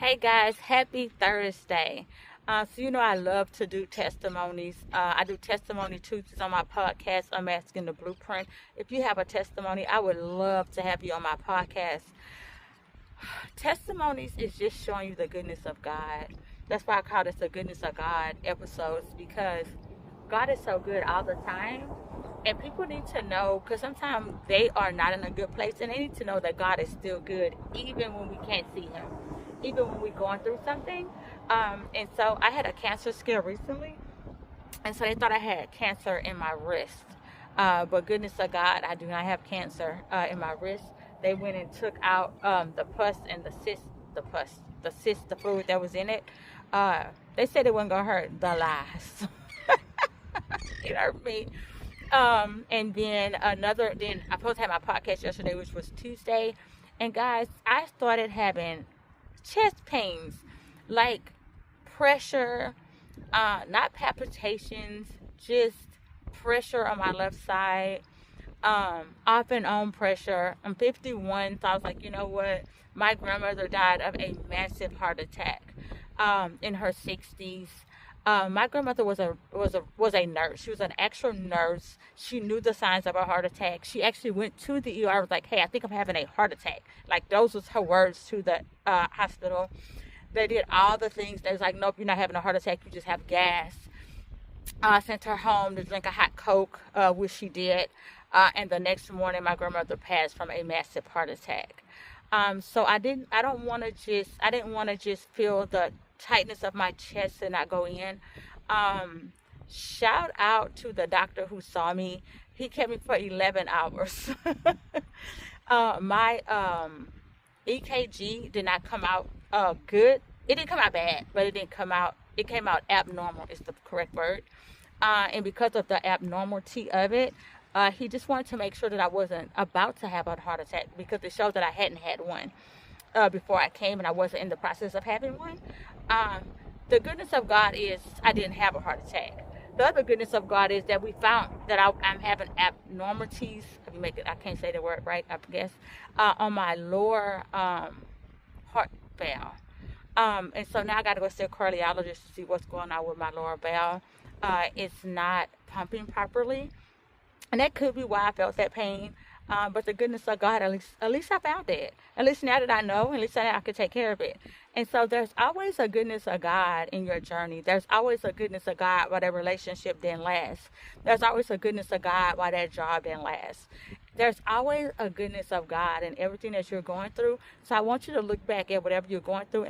Hey guys, happy Thursday. I love to do testimonies. I do testimony Tuesdays on my podcast. I'm asking the blueprint. If you have a testimony, I would love to have you on my podcast. Testimonies is just showing you the goodness of God. That's why I call this the goodness of God episodes because God is so good all the time. And people need to know because sometimes they are not in a good place and they need to know that God is still good even when we can't see Him, even when we're going through something. And so I had a cancer scare recently, and so they thought I had cancer in my wrist. But goodness of God, I do not have cancer in my wrist. They went and took out the pus and the fluid that was in it. Uh, they said it wasn't gonna hurt. The lies. It hurt me. Then I supposed to have my podcast yesterday, which was Tuesday. And guys, I started having chest pains, like pressure, not palpitations, just pressure on my left side, off and on pressure. I'm 51, so I was like, you know what? My grandmother died of a massive heart attack in her 60s. My grandmother was a nurse. She was an actual nurse. She knew the signs of a heart attack. She actually went to the ER. Was like, "Hey, I think I'm having a heart attack." Like those was her words to the hospital. They did all the things. They was like, "Nope, you're not having a heart attack. You just have gas." Sent her home to drink a hot Coke, which she did. And the next morning, my grandmother passed from a massive heart attack. So I didn't want to just feel the tightness of my chest and not go in. Um, Shout out to the doctor who saw me. He kept me for 11 hours. My EKG did not come out good. It didn't come out bad, but it came out abnormal is the correct word. And because of the abnormality of it, he just wanted to make sure that I wasn't about to have a heart attack because it showed that I hadn't had one before I came and I wasn't in the process of having one. Um, the goodness of God is I didn't have a heart attack. The other goodness of God is that we found that I'm having abnormalities. If you make it, I can't say the word right, I guess, on my lower heart valve. And so now I got to go see a cardiologist to see what's going on with my lower valve. It's not pumping properly, and that could be why I felt that pain. But the goodness of God, at least I found it. At least now that I know, at least I can take care of it. And so there's always a goodness of God in your journey. There's always a goodness of God why that relationship didn't last. There's always a goodness of God why that job didn't last. There's always a goodness of God in everything that you're going through. So I want you to look back at whatever you're going through and